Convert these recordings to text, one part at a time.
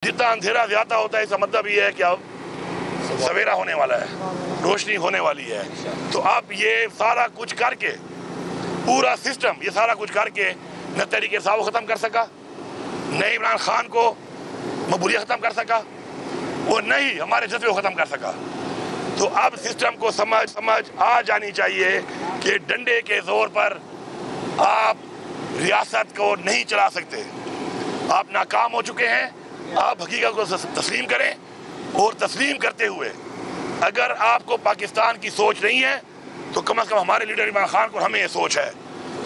जितना अंधेरा ज्यादा होता है इसका मतलब ये है कि अब सवेरा होने वाला है, रोशनी होने वाली है। तो अब ये सारा कुछ करके, पूरा सिस्टम ये सारा कुछ करके न तहरीक इंसाफ को ख़त्म कर सका, न इमरान खान को मकबूलियत ख़त्म कर सका और न ही हमारे जज्बे को ख़त्म कर सका। तो अब सिस्टम को समझ आ जानी चाहिए कि डंडे के जोर पर आप रियासत को नहीं चला सकते। आप नाकाम हो चुके हैं। आप हकीकत को तस्लीम करें और तस्लीम करते हुए अगर आपको पाकिस्तान की सोच नहीं है तो कम से कम हमारे लीडर इमरान खान को हमें ये सोच है।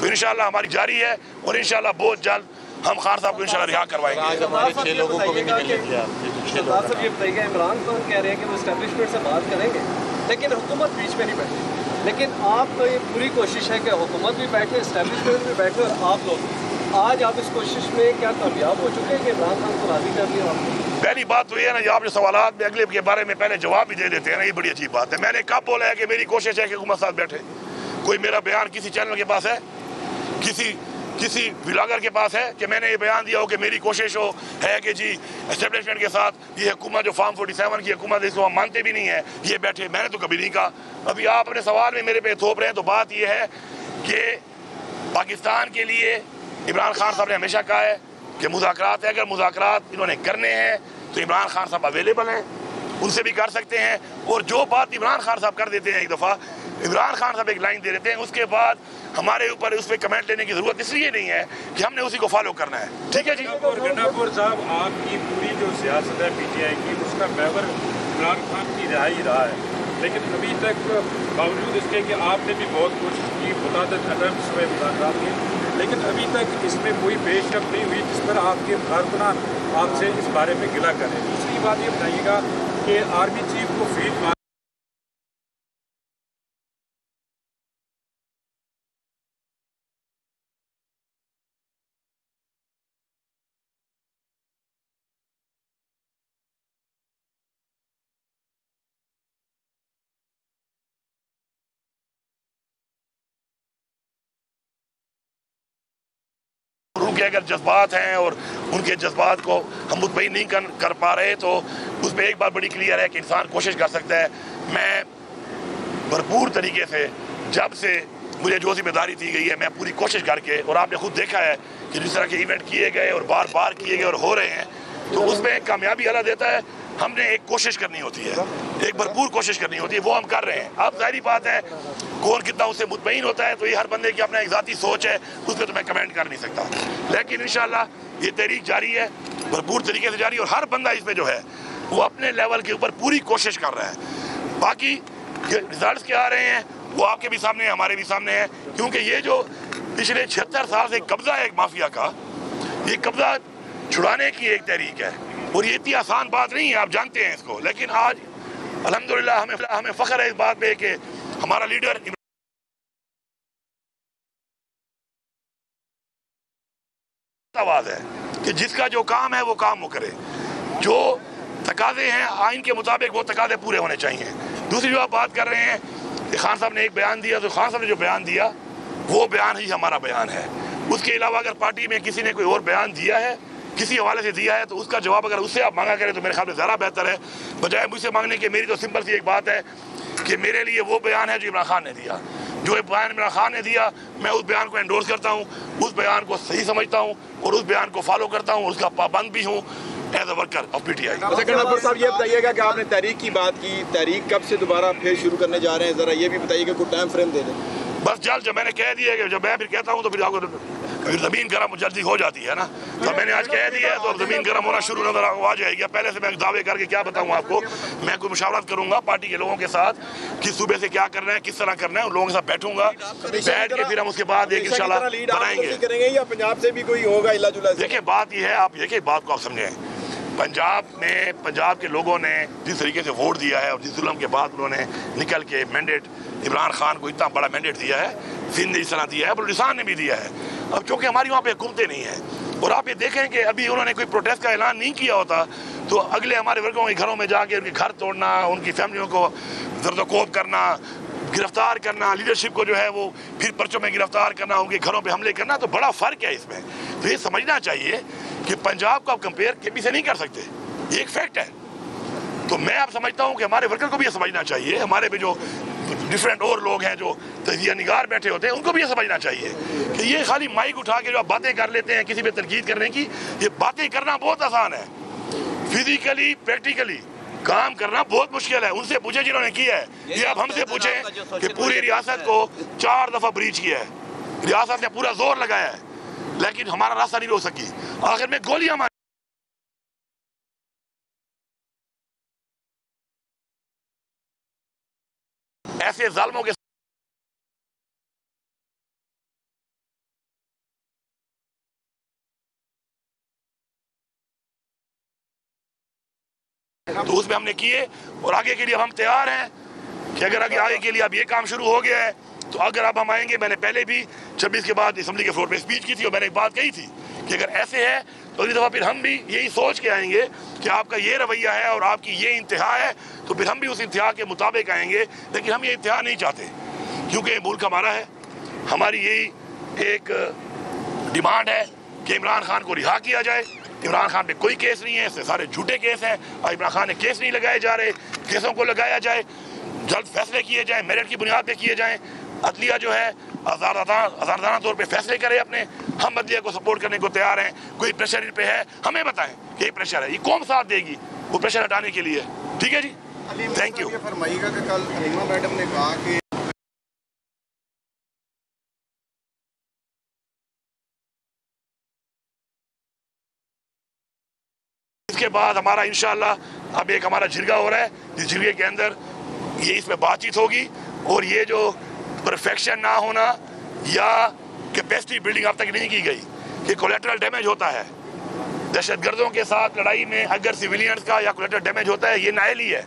तो इंशाल्लाह हमारी जारी है और इंशाल्लाह बहुत जल्द हम खान साहब को इंशाल्लाह रिहा करवाएंगे। आज हमारे 6 लोगों को भी नहीं मिलेगी। सरदार साहब ये बताइएगा, इमरान खान कह रहे हैं कि वो एस्टेब्लिशमेंट से बात करेंगे लेकिन हुकूमत बीच में नहीं बैठी, लेकिन आपका ये पूरी कोशिश है कि हुकूमत भी बैठे, एस्टेब्लिशमेंट भी बैठे और आप लोग आज आप इस कोशिश में क्या कामयाब हो चुके हैं कि इमरान खान को राजी कर लिया आपने? पहली बात तो ये है ना, आप जो सवालात में अगले के बारे में पहले जवाब भी दे देते हैं ना, ये बड़ी अजीब बात है। मैंने कब बोला है कि मेरी कोशिश है कि हुकूमत साथ बैठे? कोई मेरा बयान किसी चैनल के पास है, किसी ब्लॉगर के पास है कि मैंने ये बयान दिया हो कि मेरी कोशिश हो है कि जी एस्टेब्लिशमेंट के साथ ये हुकूमत जो फार्म 47 की हुकूमत है इसको हम मानते भी नहीं है, ये बैठे। मैंने तो कभी नहीं कहा। अभी आप अपने सवाल में मेरे पे थोप रहे हैं। तो बात ये है कि पाकिस्तान के लिए इमरान खान साहब ने हमेशा कहा है कि मुज़ाकरात है, अगर मुज़ाकरात इन्होंने करने हैं तो इमरान खान साहब अवेलेबल हैं, उनसे भी कर सकते हैं। और जो बात इमरान खान साहब कर देते हैं, एक दफ़ा इमरान खान साहब एक लाइन दे देते हैं, उसके बाद हमारे ऊपर उस पर कमेंट लेने की ज़रूरत इसलिए नहीं है कि हमने उसी को फॉलो करना है। ठीक है जी। गंडापुर साहब, आपकी पूरी जो सियासत है PTI की, उसका महवर इमरान खान की रिहाई रहा है, लेकिन अभी तक बावजूद इसके कि आपने भी बहुत कोशिश की, मुताबिक अटेम्प्ट्स हुए मुलाकात के, लेकिन अभी तक इसमें कोई पेशरफ नहीं हुई जिस पर आपके कारकुनान आपसे इस बारे में गिला करें। दूसरी बात ये बताइएगा कि आर्मी चीफ को फील्ड उनके अगर जज्बात हैं और उनके जज्बात को हम मुतमईन नहीं कर पा रहे तो उस पर एक बात बड़ी क्लियर है कि इंसान कोशिश कर सकता है। मैं भरपूर तरीके से, जब से मुझे जो जिम्मेदारी दी गई है, मैं पूरी कोशिश करके, और आपने खुद देखा है कि जिस तरह के इवेंट किए गए और बार बार किए गए और हो रहे हैं, तो उसमें कामयाबी अल्लाह देता है। हमने एक कोशिश करनी होती है, एक भरपूर कोशिश करनी होती है, वो हम कर रहे हैं। अब जाहिर बात है कौन कितना उससे मुतमईन होता है तो ये हर बंदे की अपना एक ज़ाती सोच है, उस पर तो मैं कमेंट कर नहीं सकता। लेकिन इंशाल्लाह ये तहरीक जारी है, भरपूर तरीके से जारी है और हर बंदा इसमें जो है वो अपने लेवल के ऊपर पूरी कोशिश कर रहा है। बाकी रिजल्ट क्या आ रहे हैं वो आपके भी सामने है, हमारे भी सामने है, क्योंकि ये जो पिछले 76 साल से कब्जा है एक माफिया का, ये कब्जा छुड़ाने की एक तहरीक है और ये इतनी आसान बात नहीं है, आप जानते हैं इसको। लेकिन आज अल्हम्दुलिल्लाह हमें फख्र है इस बात पे कि हमारा लीडर आवाज है कि जिसका जो काम है वो काम वो करे, जो तकाजे हैं आइन के मुताबिक वो तकाजे पूरे होने चाहिए। दूसरी जो आप बात कर रहे हैं कि खान साहब ने एक बयान दिया, तो खान साहब ने जो बयान दिया वो बयान ही हमारा बयान है। उसके अलावा अगर पार्टी में किसी ने कोई और बयान दिया है, किसी हवाले से दिया है, तो उसका जवाब अगर उससे आप मांगा करें तो मेरे ख्याल में ज़्यादा बेहतर है, बजाय मुझसे मांगने के। मेरी तो सिंपल सी एक बात है कि मेरे लिए वो बयान है जो इमरान खान ने दिया। जो बयान इमरान खान ने दिया, मैं उस बयान को एंडोर्स करता हूँ, उस बयान को सही समझता हूँ और उस बयान को फॉलो करता हूँ, उसका पाबंद भी हूँ as a worker of PTI। Gandapur साहब, ये बताइएगा कि आपने तहरीक की बात की, तहरीक कब से दोबारा फिर शुरू करने जा रहे हैं, ज़रा ये भी बताइएगा, कोई टाइम फ्रेम दे दें। बस जल्द, जब मैंने कह दिया कि जब मैं फिर कहता हूँ तो फिर आपको ज़मीन गर्म जल्दी हो जाती है ना, तो मैंने आज कह दिया है तो अब ज़मीन गर्म होना शुरू नजर आ जाएगी। पहले से मैं दावे करके क्या बताऊँ आपको, मैं कोई मुशावरत करूंगा पार्टी के लोगों के साथ कि सूबे से क्या करना है, किस तरह करना है, उन लोगों के साथ बैठूंगा, बैठ के फिर हम उसके बाद एक इंशाल्लाह बनाएंगे। या पंजाब से भी कोई होगा इला जुला? देखिए बात यह है, आप देखिए बात को आप समझें, पंजाब में पंजाब के लोगों ने जिस तरीके से वोट दिया है और जिस जुल्म के बाद उन्होंने निकल के मैंडेट इमरान खान को इतना बड़ा मैंडेट दिया है, सिंध ने इस तरह दिया है, बलूचिस्तान ने भी दिया है। अब चूँकि हमारी वहाँ पे हुकूमतें नहीं हैं और आप ये देखें कि अभी उन्होंने कोई प्रोटेस्ट का ऐलान नहीं किया होता तो अगले हमारे वर्गों के घरों में जाके उनके घर तोड़ना, उनकी फैमिलियों को जर्दकोब करना, गिरफ्तार करना, लीडरशिप को जो है वो फिर पर्चों में गिरफ्तार करना, उनके घरों पे हमले करना, तो बड़ा फ़र्क है इसमें। तो ये समझना चाहिए कि पंजाब को आप कंपेयर KP से नहीं कर सकते। ये एक फैक्ट है। तो मैं आप समझता हूँ कि हमारे वर्कर को भी ये समझना चाहिए, हमारे भी जो डिफरेंट और लोग हैं जो तजिया निगार बैठे होते हैं उनको भी ये समझना चाहिए कि ये खाली माइक उठा के जो आप बातें कर लेते हैं किसी पे तनकीद करने की, ये बातें करना बहुत आसान है, फिजिकली प्रैक्टिकली काम करना बहुत मुश्किल है। उनसे पूछे जिन्होंने किया है, ये अब हमसे पूछे कि पूरी रियासत को 4 दफा ब्रीच किया है, रियासत ने पूरा जोर लगाया है, लेकिन हमारा रास्ता नहीं रोक सकी, आखिर में गोलियां मारी। ऐसे जालिमों के तो उसमें हमने किए और आगे के लिए अब हम तैयार हैं कि अगर आगे के लिए अब ये काम शुरू हो गया है तो अगर अब हम आएंगे, मैंने पहले भी 26 के बाद असेंबली के फ्लोर पे स्पीच की थी और मैंने एक बात कही थी कि अगर ऐसे है तो अगली दफ़ा फिर हम भी यही सोच के आएंगे कि आपका ये रवैया है और आपकी ये इंतहा है, तो फिर हम भी उस इंतहा के मुताबिक आएंगे। लेकिन हम ये इंतहा नहीं चाहते क्योंकि मुल्क हमारा है, हमारी यही एक डिमांड है कि इमरान खान को रिहा किया जाए। इमरान खान पे कोई केस नहीं है, इससे सारे झूठे केस हैं और इमरान खान ने केस नहीं लगाए जा रहे, केसों को लगाया जाए, जल्द फैसले किए जाएं, मेरिट की बुनियाद पे किए जाएं। अदलिया जो है आज़ादाना तौर पे फैसले करे अपने, हम अदलिया को सपोर्ट करने को तैयार हैं। कोई प्रेशर इन पे है हमें बताएं कि ये प्रेशर है, ये कौन साथ देगी वो प्रेशर हटाने के लिए। ठीक है जी, थैंक यू। फरमाइएगा कि कल हलीमा मैडम ने कहा कि इसके बाद हमारा इंशाअल्लाह अब एक हमारा जिरगा हो रहा है, जिस जिरगे के अंदर ये इसमें बातचीत होगी और ये जो परफेक्शन ना होना या कैपेसिटी बिल्डिंग अब तक नहीं की गई, कि कोलेटरल डैमेज होता है दहशतगर्दों के साथ लड़ाई में, अगर सिविलियंस का या कोलेटरल डैमेज होता है, ये नाअहली है।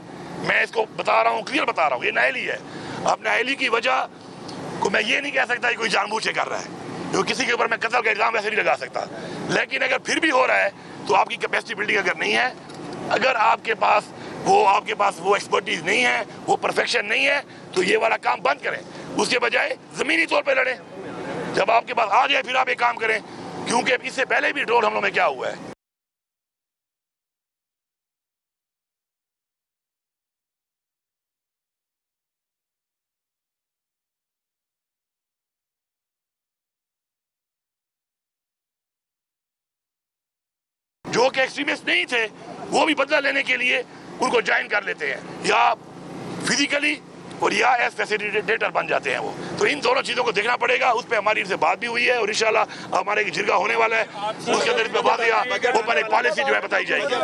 मैं इसको बता रहा हूँ, क्लियर बता रहा हूँ, ये नाअहली है। अब नाअहली की वजह को मैं ये नहीं कह सकता कि कोई जानबूझ के कर रहा है, क्योंकि किसी के ऊपर मैं कत्ल का इल्जाम वैसे नहीं लगा सकता, लेकिन अगर फिर भी हो रहा है तो आपकी कैपेसिटी बिल्डिंग अगर नहीं है, अगर आपके पास वो एक्सपर्टीज नहीं है, वो परफेक्शन नहीं है, तो ये वाला काम बंद करें, उसके बजाय ज़मीनी तौर पे लड़ें। जब आपके पास आ जाए फिर आप एक काम करें, क्योंकि इससे पहले भी ड्रोन हमलों में क्या हुआ है। जो कि एक्सट्रीमिस्ट नहीं थे वो भी बदला लेने के लिए उनको ज्वाइन कर लेते हैं, या फिजिकली और या एज फैसिलिटेटर बन जाते हैं वो। तो इन दोनों चीज़ों को देखना पड़ेगा। उस पर हमारी इनसे बात भी हुई है और इंशाल्लाह हमारे जिरगा होने वाला है, उसके अंदर इस पर बात या ओपन एक पॉलिसी जो है बताई जाएगी।